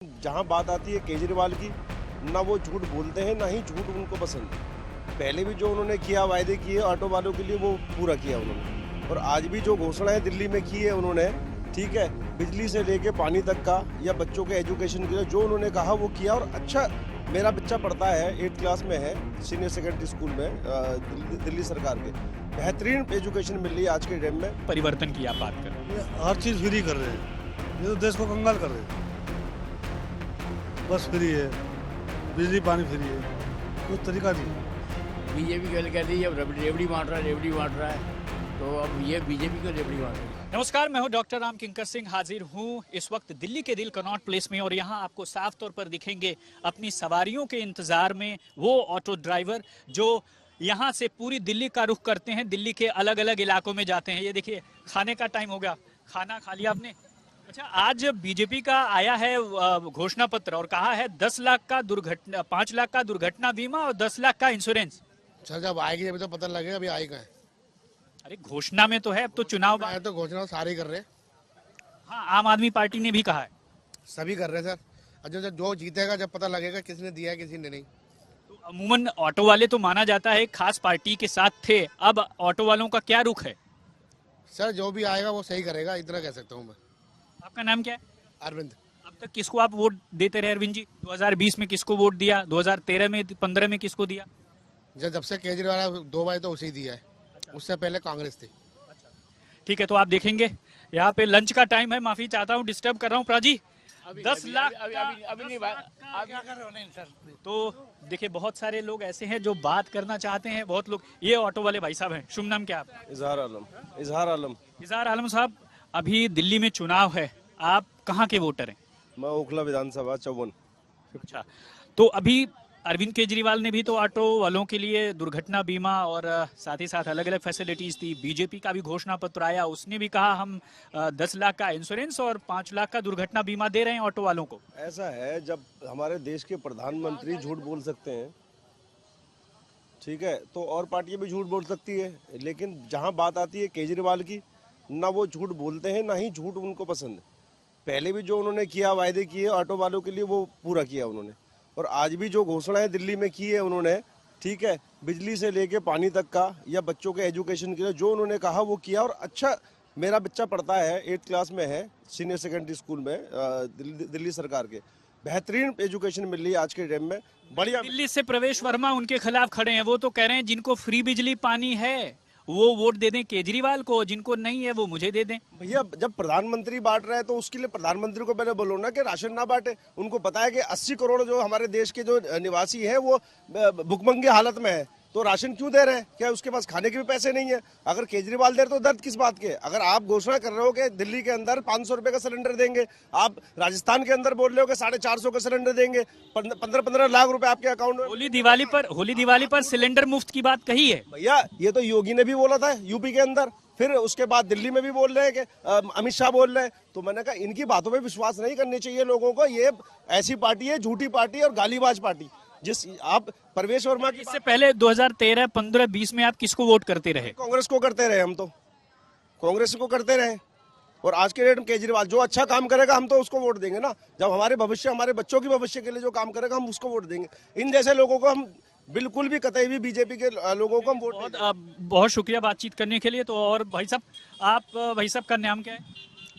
जहां बात आती है केजरीवाल की, ना वो झूठ बोलते हैं ना ही झूठ उनको पसंद है। पहले भी जो उन्होंने किया, वायदे किए ऑटो वालों के लिए, वो पूरा किया उन्होंने। और आज भी जो घोषणाएं दिल्ली में की है उन्होंने, ठीक है, बिजली से लेके पानी तक का या बच्चों के एजुकेशन के लिए जो उन्होंने कहा वो किया। और अच्छा, मेरा बच्चा पढ़ता है, 8th क्लास में है, सीनियर सेकेंडरी स्कूल में, दिल्ली सरकार के। बेहतरीन एजुकेशन मिल रही है आज के टाइम में। परिवर्तन की आप बात कर रहे हैं। हर चीज़ फ्री कर रहे हैं, ये तो देश को कंगाल कर रहे हैं। बस फ्री है, बिजली पानी फ्री है, कोई तरीका नहीं। बीजेपी कल कह रही है अब रेवड़ी बांट रहा है, तो अब ये बीजेपी को रेवड़ी बांट रही है। नमस्कार, मैं हूं डॉक्टर राम किंकर सिंह, हाजिर हूं इस वक्त दिल्ली के दिल कनॉट प्लेस में। और यहां आपको साफ तौर पर दिखेंगे अपनी सवारियों के इंतजार में वो ऑटो ड्राइवर जो यहां से पूरी दिल्ली का रुख करते हैं, दिल्ली के अलग अलग इलाकों में जाते हैं। ये देखिए, खाने का टाइम हो गया, खाना खा लिया आपने? अच्छा, आज बीजेपी का आया है घोषणा पत्र और कहा है 10 लाख का दुर्घटना, 5 लाख का दुर्घटना बीमा और 10 लाख का इंश्योरेंस। सर जब आएगी अभी तो पता लगेगा, अभी आएगा है। अरे घोषणा में तो है, अब तो चुनाव आए तो घोषणा सारे कर रहे हैं। हाँ, आम आदमी पार्टी ने भी कहा है। सभी कर रहे हैं सर। और जो जीतेगा जब पता लगेगा किसने दिया है किसी ने नहीं। तो अमूमन ऑटो वाले तो माना जाता है खास पार्टी के साथ थे, अब ऑटो वालों का क्या रुख है? सर जो भी आएगा वो सही करेगा, इतना कह सकता हूँ मैं। आपका नाम क्या है? अरविंद। अब तक किसको आप वोट देते रहे अरविंद जी? 2020 में किसको वोट दिया? 2013 में, 15 में किसको दिया? जब से केजरीवाल 2 बार तो उसे दिया है। उससे पहले कांग्रेस थी। ठीक है, तो आप देखेंगे यहाँ पे लंच का टाइम है, माफी चाहता हूँ डिस्टर्ब कर रहा हूँ। प्राजी, 10 लाख तो देखिए, बहुत सारे लोग ऐसे हैं जो बात करना चाहते हैं, बहुत लोग। ये ऑटो वाले भाई साहब हैं, शुभ नाम क्या आपका? इजहार आलम। इजहार आलम साहब, अभी दिल्ली में चुनाव है, आप कहाँ के वोटर हैं? मैं ओखला विधानसभा 54। अच्छा, तो अभी अरविंद केजरीवाल ने भी तो ऑटो वालों के लिए दुर्घटना बीमा और साथ ही साथ अलग अलग फैसिलिटीज दी। बीजेपी का भी घोषणा पत्र आया, उसने भी कहा हम 10 लाख का इंश्योरेंस और 5 लाख का दुर्घटना बीमा दे रहे हैं ऑटो वालों को। ऐसा है, जब हमारे देश के प्रधानमंत्री झूठ बोल सकते हैं, ठीक है, तो और पार्टियां भी झूठ बोल सकती है। लेकिन जहां बात आती है केजरीवाल की, ना वो झूठ बोलते हैं ना ही झूठ उनको पसंद है। पहले भी जो उन्होंने किया, वायदे किए ऑटो वालों के लिए, वो पूरा किया उन्होंने। और आज भी जो घोषणाएं दिल्ली में की है उन्होंने, ठीक है, बिजली से लेके पानी तक का या बच्चों के एजुकेशन के लिए जो उन्होंने कहा वो किया। और अच्छा, मेरा बच्चा पढ़ता है, 8th क्लास में है, सीनियर सेकेंडरी स्कूल में, दिल्ली सरकार के। बेहतरीन एजुकेशन मिल रही है आज के टाइम में, बढ़िया। दिल्ली से प्रवेश वर्मा उनके खिलाफ खड़े हैं, वो तो कह रहे हैं जिनको फ्री बिजली पानी है वो वोट दे दें केजरीवाल को, जिनको नहीं है वो मुझे दे दें। भैया, जब प्रधानमंत्री बांट रहे हैं तो उसके लिए प्रधानमंत्री को पहले बोलो ना कि राशन ना बांटे। उनको पता है कि 80 करोड़ जो हमारे देश के जो निवासी हैं वो भुखमंगी हालत में है, तो राशन क्यों दे रहे हैं? क्या उसके पास खाने के भी पैसे नहीं है? अगर केजरीवाल दे रहे तो दर्द किस बात के? अगर आप घोषणा कर रहे हो कि दिल्ली के अंदर 500 रुपए का सिलेंडर देंगे, आप राजस्थान के अंदर बोल रहे हो कि 450 का सिलेंडर देंगे, 15-15 लाख रुपए आपके अकाउंट में। होली दिवाली पर सिलेंडर मुफ्त की बात कही है भैया, ये तो योगी ने भी बोला था यूपी के अंदर, फिर उसके बाद दिल्ली में भी बोल रहे हैं कि अमित शाह बोल रहे हैं। तो मैंने कहा इनकी बातों पे विश्वास नहीं करनी चाहिए लोगों को। ये ऐसी पार्टी है, झूठी पार्टी और गालीबाज पार्टी। जिस आप परवेश वर्मा की, इससे पहले 2013, 15, 20 में आप किसको वोट करते रहे? कांग्रेस को करते रहे, हम तो कांग्रेस को करते रहे। और आज के डेट में केजरीवाल जो अच्छा काम करेगा हम तो उसको वोट देंगे ना। जब हमारे भविष्य, हमारे बच्चों के भविष्य के लिए जो काम करेगा हम उसको वोट देंगे। इन जैसे लोगों को हम बिल्कुल भी, कतई भी बीजेपी के लोगों को हम वोट बहुत शुक्रिया बातचीत करने के लिए। तो और भाई साहब का नाम क्या है?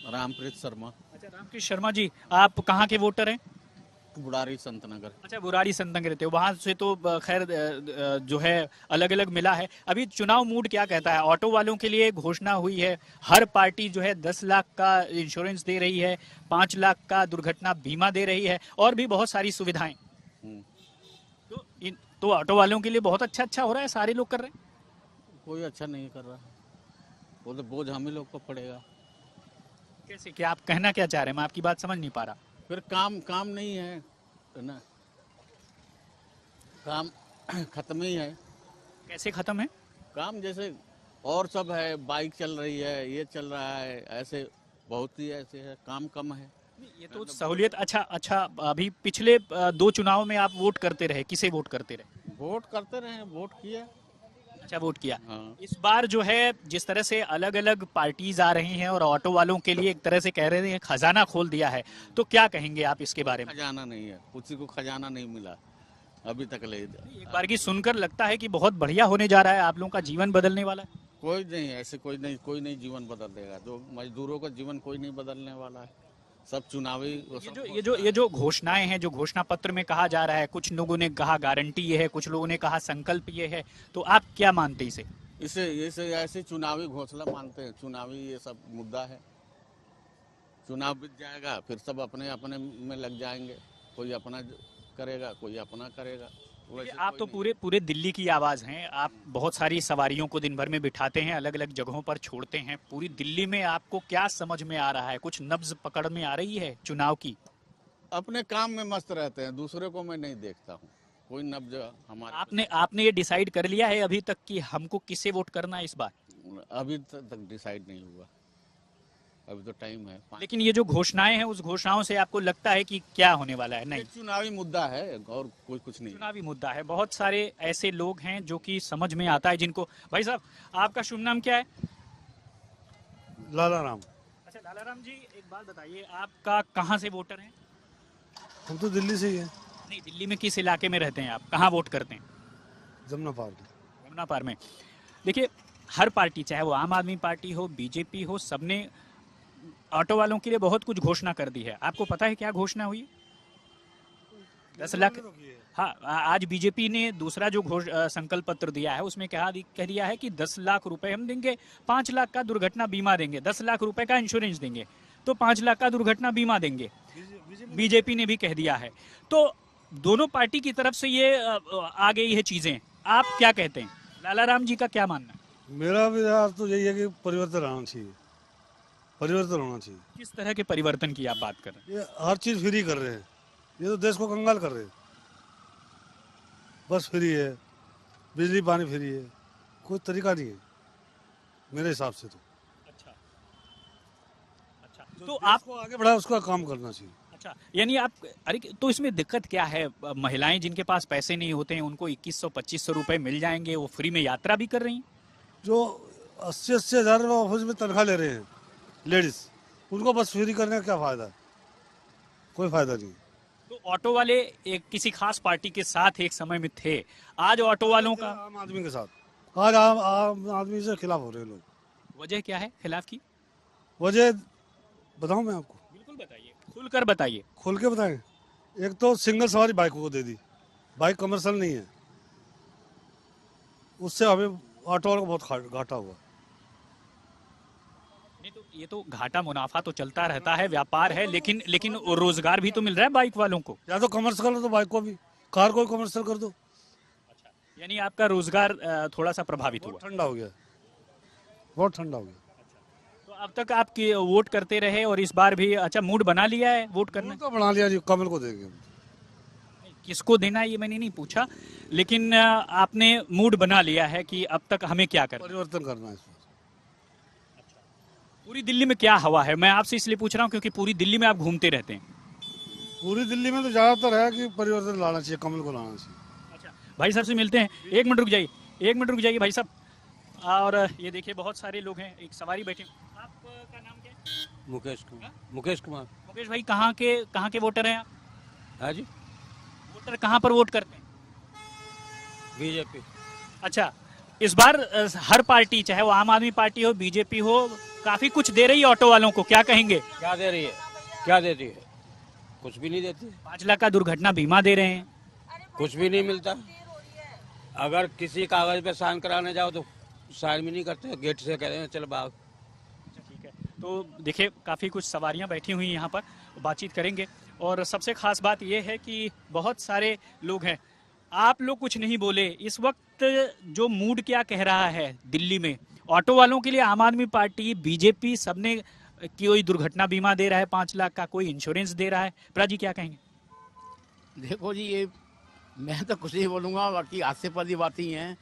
रामप्रीत शर्मा। अच्छा, रामकृष्ण शर्मा जी, आप कहाँ के वोटर हैं? बुढ़ारी संतनगर। अच्छा, बुराड़ी संतनगर रहते हो, वहां से तो खैर जो है अलग अलग मिला है। अभी चुनाव मूड क्या कहता है? ऑटो वालों के लिए घोषणा हुई है, हर पार्टी जो है 10 लाख का इंश्योरेंस दे रही है, 5 लाख का दुर्घटना बीमा दे रही है और भी बहुत सारी सुविधाएं। तो ऑटो वालों के लिए बहुत अच्छा हो रहा है, सारे लोग कर रहे हैं। कोई अच्छा नहीं कर रहा, वो तो बोझ हम ही लोग को पड़ेगा। कैसे, क्या आप कहना क्या चाह रहे हैं? मैं आपकी बात समझ नहीं पा रहा। फिर काम नहीं है ना, काम खत्म ही है। कैसे खत्म है काम? जैसे और सब है, बाइक चल रही है, ये चल रहा है, ऐसे बहुत ही ऐसे है, काम कम है। ये तो सहूलियत। अच्छा, अभी पिछले 2 चुनाव में आप वोट करते रहे, किसे वोट करते रहे? वोट करते रहे, वोट किया। अच्छा वोट किया। हाँ। इस बार जो है जिस तरह से अलग अलग पार्टीज आ रही हैं और ऑटो वालों के लिए एक तरह से कह रहे हैं खजाना खोल दिया है, तो क्या कहेंगे आप इसके बारे में? खजाना नहीं है, किसी को खजाना नहीं मिला अभी तक ले। एक बार की सुनकर लगता है कि बहुत बढ़िया होने जा रहा है, आप लोगों का जीवन बदलने वाला है। कोई नहीं, ऐसे कोई नहीं जीवन बदल देगा। जो मजदूरों का जीवन कोई नहीं बदलने वाला है, सब चुनावी। ये जो घोषणाएं हैं, जो घोषणा पत्र में कहा जा रहा है, कुछ लोगों ने कहा गारंटी ये है, कुछ लोगों ने कहा संकल्प ये है, तो आप क्या मानते हैं इसे? इसे ऐसे चुनावी घोषणा मानते हैं, चुनावी ये सब मुद्दा है। चुनाव बीत जाएगा, फिर सब अपने अपने में लग जाएंगे, कोई अपना करेगा, कोई अपना करेगा। वैसे आप तो पूरे दिल्ली की आवाज हैं, आप बहुत सारी सवारियों को दिन भर में बिठाते हैं, अलग अलग जगहों पर छोड़ते हैं। पूरी दिल्ली में आपको क्या समझ में आ रहा है? कुछ नब्ज पकड़ में आ रही है चुनाव की? अपने काम में मस्त रहते हैं, दूसरे को मैं नहीं देखता हूँ कोई नब्ज हमारे। आपने ये डिसाइड कर लिया है अभी तक कि हमको किसे वोट करना है इस बार? अभी तक डिसाइड नहीं हुआ, अभी तो टाइम है। लेकिन ये जो घोषणाएं हैं, उस घोषणाओं से आपको लगता है कि क्या होने वाला है? नहीं, चुनावी मुद्दा है और कोई कुछ नहीं। चुनावी मुद्दा है। बहुत सारे ऐसे लोग हैं जो कि समझ में आता है जिनको। भाई साहब, आपका शुभ नाम क्या है? लाला राम। अच्छा लाला राम जी, एक बात बताइए, आपका कहाँ से वोटर हैं? हम तो दिल्ली से ही हैं। नहीं, दिल्ली में किस इलाके में रहते हैं आप? कहाँ वोट करते हैं? जमुना पार्क। यमुना पार में। देखिए, हर पार्टी, चाहे वो आम आदमी पार्टी हो, बीजेपी हो, सबने ऑटो वालों के लिए बहुत कुछ घोषणा कर दी है। आपको पता है क्या घोषणा हुई? 10 लाख। हाँ, आज बीजेपी ने दूसरा जो संकल्प पत्र दिया है उसमें कह दिया है कि 10 लाख रुपए हम देंगे, 5 लाख का दुर्घटना बीमा देंगे, 10 लाख रुपए का इंश्योरेंस देंगे, तो 5 लाख का दुर्घटना बीमा देंगे। बीजेपी ने भी कह दिया है। तो दोनों पार्टी की तरफ से ये आ गई है चीजें। आप क्या कहते हैं? लाला राम जी का क्या मानना है? मेरा विचार तो यही है कि परिवर्तन आना चाहिए, परिवर्तन होना चाहिए। किस तरह के परिवर्तन की आप बात कर रहे हैं? ये हर चीज़ फ्री कर रहे हैं, ये तो देश को कंगाल कर रहे हैं। बस फ्री है, बिजली पानी फ्री है, कोई तरीका नहीं है मेरे हिसाब से। तो अच्छा, तो आपको आगे बढ़ा उसका काम करना चाहिए। अच्छा, यानी आप, अरे तो इसमें दिक्कत क्या है? महिलाएं जिनके पास पैसे नहीं होते हैं उनको 2100-2500 रुपए मिल जाएंगे, वो फ्री में यात्रा भी कर रही हैं। जो 80-80 हज़ार ऑफिस में तनख्वाह ले रहे हैं लेडीज, उनको बस फ्री करने का क्या फायदा है? कोई फायदा नहीं। तो ऑटो वाले एक किसी खास पार्टी के साथ एक समय में थे, आज ऑटो वालों का आम आदमी के साथ, आज आम आदमी से खिलाफ हो रहे हैं लोग। वजह क्या है खिलाफ की? वजह बताऊं मैं आपको? बिल्कुल बताइए, खुलकर बताइए। खोल के बताएं। एक तो सिंगल सवारी बाइकों को दे दी, बाइक कमर्शियल नहीं है, उससे हमें ऑटो वालों को बहुत घाटा हुआ। नहीं तो ये तो घाटा मुनाफा तो चलता रहता है, व्यापार है, लेकिन रोजगार भी तो मिल रहा है बाइक वालों को। या तो कमर्शियल कर दो बाइक को भी, कार को कमर्शियल कर दो। यानी आपका रोजगार थोड़ा सा प्रभावित हुआ। ठंडा हो गया, बहुत ठंडा हो गया। तो अब तक आप वोट करते रहे और इस बार भी अच्छा मूड बना लिया है वोट करने? तो बना लिया जी, कमल को देंगे। किसको देना है ये मैंने नहीं पूछा, लेकिन आपने मूड बना लिया है कि अब तक हमें क्या करना, परिवर्तन करना है। पूरी दिल्ली में क्या हवा है? मैं आपसे इसलिए पूछ रहा हूँ क्योंकि पूरी दिल्ली में आप घूमते रहते हैं। पूरी दिल्ली में तो ज्यादातर है कि परिवर्तन लाना चाहिए, कमल को लाना चाहिए। अच्छा, भाई साहब से मिलते हैं। एक मिनट रुक जाइए भाई साहब। और ये देखिए बहुत सारे लोग हैं, एक सवारी बैठे। आपका नाम क्या है? मुकेश कुमार। मुकेश कुमार। मुकेश भाई, कहाँ के वोटर हैं आप? हाँ जी, वोटर कहाँ पर वोट करते हैं? बीजेपी। अच्छा, इस बार हर पार्टी, चाहे वो आम आदमी पार्टी हो, बीजेपी हो, काफी कुछ दे रही है ऑटो वालों को, क्या कहेंगे? क्या दे रही है? क्या देती है? कुछ भी नहीं देती। 5 लाख का दुर्घटना बीमा दे रहे हैं। कुछ भी नहीं मिलता। अगर किसी कागज पे साइन कराने जाओ तो साइन भी नहीं करते, गेट से कहते हैं चल भाग। ठीक है, तो देखिए काफ़ी कुछ सवारियां बैठी हुई यहाँ पर, बातचीत करेंगे। और सबसे खास बात यह है कि बहुत सारे लोग हैं। आप लोग कुछ नहीं बोले, इस वक्त जो मूड क्या कह रहा है दिल्ली में? ऑटो वालों के लिए आम आदमी पार्टी, बीजेपी, सबने कोई दुर्घटना बीमा दे रहा है 5 लाख का, कोई इंश्योरेंस दे रहा है। प्रा जी क्या कहेंगे? देखो जी, ये मैं तो कुछ नहीं बोलूँगा, बाकी हादसे वाली बातें ही हैं।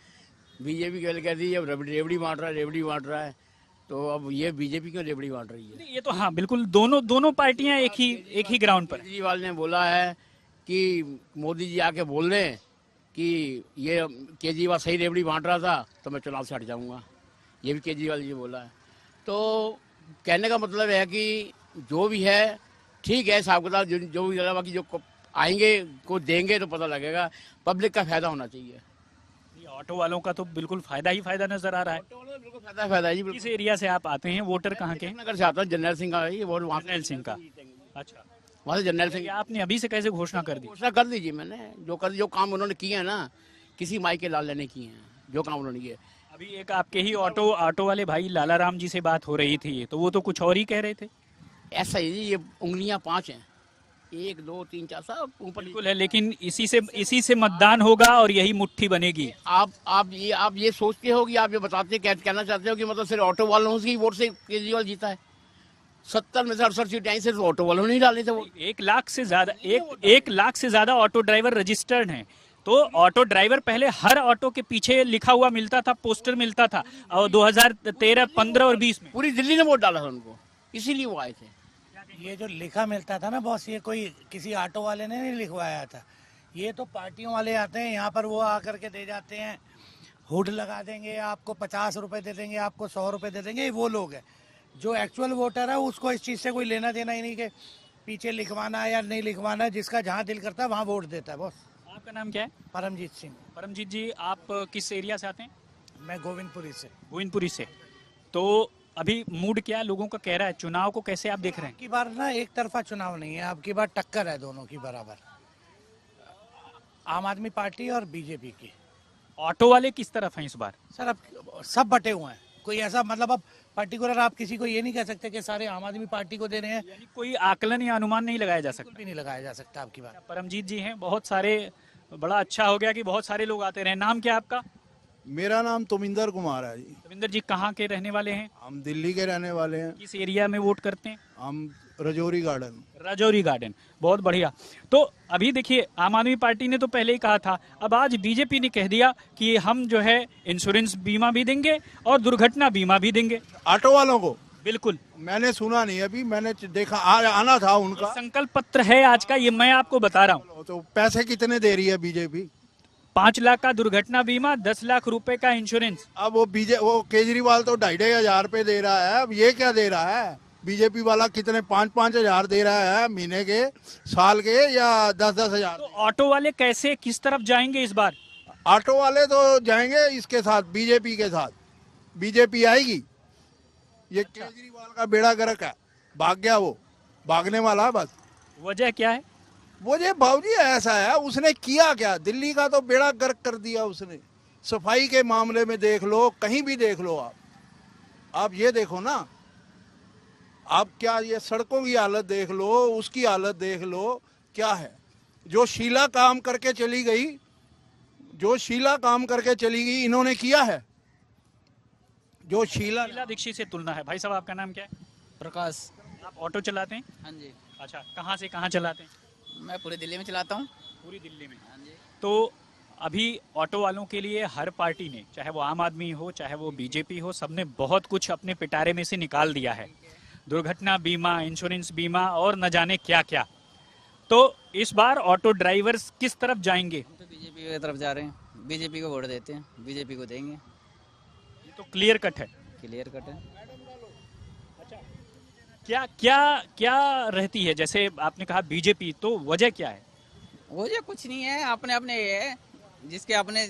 बीजेपी कहती है अब रेवड़ी बांट रहा है, तो अब ये बीजेपी क्यों रेवड़ी बांट रही है? ये तो हाँ बिल्कुल, दोनों पार्टियां एक ही ग्राउंड पर। केजरीवाल ने बोला है कि मोदी जी आके बोल रहे हैं कि ये केजरीवाल सही रेवड़ी बांट रहा था तो मैं चुनाव से हट जाऊंगा, ये भी केजरीवाल जी बोला है। तो कहने का मतलब है कि जो भी है ठीक है, हिसाब किताब जो भी लगा, बाकी जो आएंगे को देंगे तो पता लगेगा, पब्लिक का फायदा होना चाहिए। ये ऑटो वालों का तो बिल्कुल फायदा ही फायदा नजर आ रहा है। बिल्कुल फायदा है जी। किस एरिया से आप आते हैं, वोटर कहाँ के हैं? नगर से आता हूँ, जनरल सिंह का है ये वोट, वहाँ जनरल सिंह का। अच्छा, वहाँ से जनरल सिंह। ये आपने अभी से कैसे घोषणा कर दी? घोषणा कर दीजिए, मैंने जो काम उन्होंने किए हैं ना, किसी माई के लाल लेने किए हैं, जो काम उन्होंने किए। अभी एक आपके ही ऑटो वाले भाई लाला राम जी से बात हो रही थी, तो वो तो कुछ और ही कह रहे थे। ऐसा ही जी, ये उंगलियां 5 हैं, 1 2 3 4 सब ऊपर बिल्कुल है, लेकिन इसी से मतदान होगा और यही मुट्ठी बनेगी। आप ये सोचते हो कि आप ये बताते कहना चाहते हो कि मतलब सिर्फ ऑटो वालों की वोट से केजरीवाल जीता है? 70 में से 68 सीटें आई, सिर्फ ऑटो वालों ने ही डाले थे वो। 1 लाख से ज्यादा 1 लाख से ज्यादा ऑटो ड्राइवर रजिस्टर्ड हैं। तो ऑटो ड्राइवर पहले हर ऑटो के पीछे लिखा हुआ मिलता था, पोस्टर मिलता था, और 2013, 15 और 20 में पूरी दिल्ली ने वोट डाला था उनको, इसीलिए वो आए थे। ये जो लिखा मिलता था ना बॉस, ये कोई किसी ऑटो वाले ने नहीं लिखवाया था, ये तो पार्टियों वाले आते हैं यहाँ पर, वो आकर के दे जाते हैं, हुड लगा देंगे, आपको 50 रुपए दे देंगे, आपको 100 रुपए दे देंगे, ये वो लोग हैं। जो एक्चुअल वोटर है उसको इस चीज़ से कोई लेना देना ही नहीं कि पीछे लिखवाना है या नहीं लिखवाना है, जिसका जहाँ दिल करता है वहाँ वोट देता है बॉस। आपका नाम क्या है? परमजीत सिंह। परमजीत जी, आप किस एरिया से आते हैं? मैं गोविंदपुरी से। गोविंदपुरी से। तो अभी मूड क्या लोगों का कह रहा है, चुनाव को कैसे आप देख रहे हैं? की बार ना एक तरफा चुनाव नहीं है, आपकी बार टक्कर है दोनों की बराबर, आम आदमी पार्टी और बीजेपी की। ऑटो वाले किस तरफ हैं इस बार? सर अब सब बटे हुए हैं, कोई ऐसा मतलब अब पर्टिकुलर आप किसी को ये नहीं कह सकते कि सारे आम आदमी पार्टी को दे रहे हैं, यानी कोई आकलन या अनुमान नहीं लगाया जा सकता। भी नहीं लगाया जा सकता आपकी बात। परमजीत जी हैं, बहुत सारे, बड़ा अच्छा हो गया कि बहुत सारे लोग आते रहे। नाम क्या है आपका? मेरा नाम तुमिंदर कुमार है जी। रविंदर जी, कहाँ के रहने वाले हैं? हम दिल्ली के रहने वाले हैं। किस एरिया में वोट करते हैं? हम रजौरी गार्डन। राजौरी गार्डन, बहुत बढ़िया। तो अभी देखिए, आम आदमी पार्टी ने तो पहले ही कहा था, अब आज बीजेपी ने कह दिया कि हम जो है इंश्योरेंस बीमा भी देंगे और दुर्घटना बीमा भी देंगे ऑटो वालों को। बिल्कुल, मैंने सुना नहीं, अभी मैंने देखा आना था उनका। संकल्प पत्र है आज का, ये मैं आपको बता रहा हूँ। तो पैसे कितने दे रही है बीजेपी? 5 लाख का दुर्घटना बीमा, 10 लाख रुपए का इंश्योरेंस। अब वो केजरीवाल तो 2,500 रुपए दे रहा है, अब ये क्या दे रहा है? बीजेपी वाला कितने 5-5 हजार दे रहा है महीने के, साल के, या 10-10 हजार? तो ऑटो वाले कैसे, किस तरफ जाएंगे इस बार? ऑटो वाले तो जाएंगे इसके साथ, बीजेपी के साथ। बीजेपी आएगी, ये केजरीवाल का बेड़ा गर्क है, भाग गया, वो भागने वाला है बस। वजह क्या है? वजह भाऊजी ऐसा है, उसने किया क्या? दिल्ली का तो बेड़ा गर्क कर दिया उसने। सफाई के मामले में देख लो, कहीं भी देख लो, आप ये देखो ना, आप क्या ये सड़कों की हालत देख लो, उसकी हालत देख लो, क्या है? जो शीला काम करके चली गई, इन्होंने किया है। जो शीला दीक्षित से तुलना है। भाई साहब, आपका नाम क्या है? प्रकाश। आप ऑटो चलाते हैं? हाँ जी। अच्छा, कहाँ से कहाँ चलाते हैं? मैं पूरी दिल्ली में चलाता हूँ। पूरी दिल्ली में? हाँ जी। तो अभी ऑटो वालों के लिए हर पार्टी ने, चाहे वो आम आदमी हो चाहे वो बीजेपी हो, सबने बहुत कुछ अपने पिटारे में से निकाल दिया है। दुर्घटना बीमा, इंश्योरेंस बीमा और न जाने क्या क्या। तो इस बार ऑटो ड्राइवर्स किस तरफ जाएंगे? हम तो बीजेपी की तरफ जा रहे हैं, बीजेपी को वोट देते हैं, बीजेपी को देंगे। ये तो क्लियर कट है। क्लियर कट है। क्या क्या क्या रहती है, जैसे आपने कहा बीजेपी, तो वजह क्या है? वजह कुछ नहीं है, अपने अपने ये है, जिसके अपने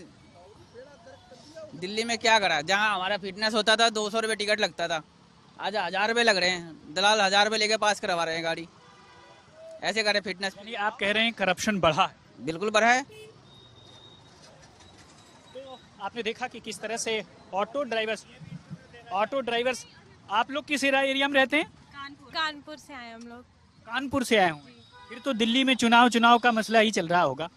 दिल्ली में क्या करा, जहाँ हमारा फिटनेस होता था 200 रुपये टिकट लगता था, आज 1000 रुपये लग रहे हैं। दलाल 1000 रुपये लेके पास करवा रहे हैं गाड़ी, ऐसे करे फिटनेस। यानी आप कह रहे हैं करप्शन बढ़ा है? बिल्कुल बढ़ा है। तो आपने देखा कि किस तरह से ऑटो ड्राइवर्स, आप लोग किस एरिया में रहते हैं? कानपुर से आए हम लोग। कानपुर से आए होंगे, फिर तो दिल्ली में चुनाव का मसला ही चल रहा होगा।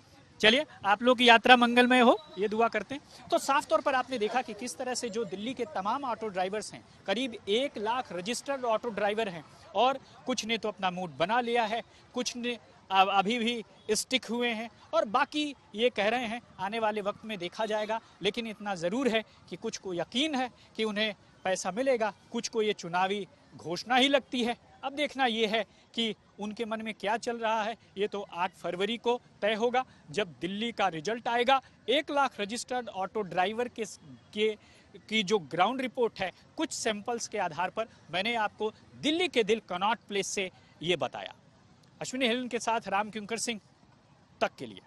चलिए, आप लोग की यात्रा मंगलमय हो, ये दुआ करते हैं। तो साफ तौर पर आपने देखा कि किस तरह से जो दिल्ली के तमाम ऑटो ड्राइवर्स हैं, करीब 1 लाख रजिस्टर्ड ऑटो ड्राइवर हैं, और कुछ ने तो अपना मूड बना लिया है, कुछ ने अभी भी स्टिक हुए हैं, और बाकी ये कह रहे हैं आने वाले वक्त में देखा जाएगा। लेकिन इतना ज़रूर है कि कुछ को यकीन है कि उन्हें पैसा मिलेगा, कुछ को ये चुनावी घोषणा ही लगती है। अब देखना ये है कि उनके मन में क्या चल रहा है ये तो 8 फरवरी को तय होगा, जब दिल्ली का रिजल्ट आएगा। 1 लाख रजिस्टर्ड ऑटो ड्राइवर की जो ग्राउंड रिपोर्ट है, कुछ सैंपल्स के आधार पर मैंने आपको दिल्ली के दिल कनॉट प्लेस से ये बताया। अश्विनी हिलन के साथ राम किंकर सिंह, तक के लिए।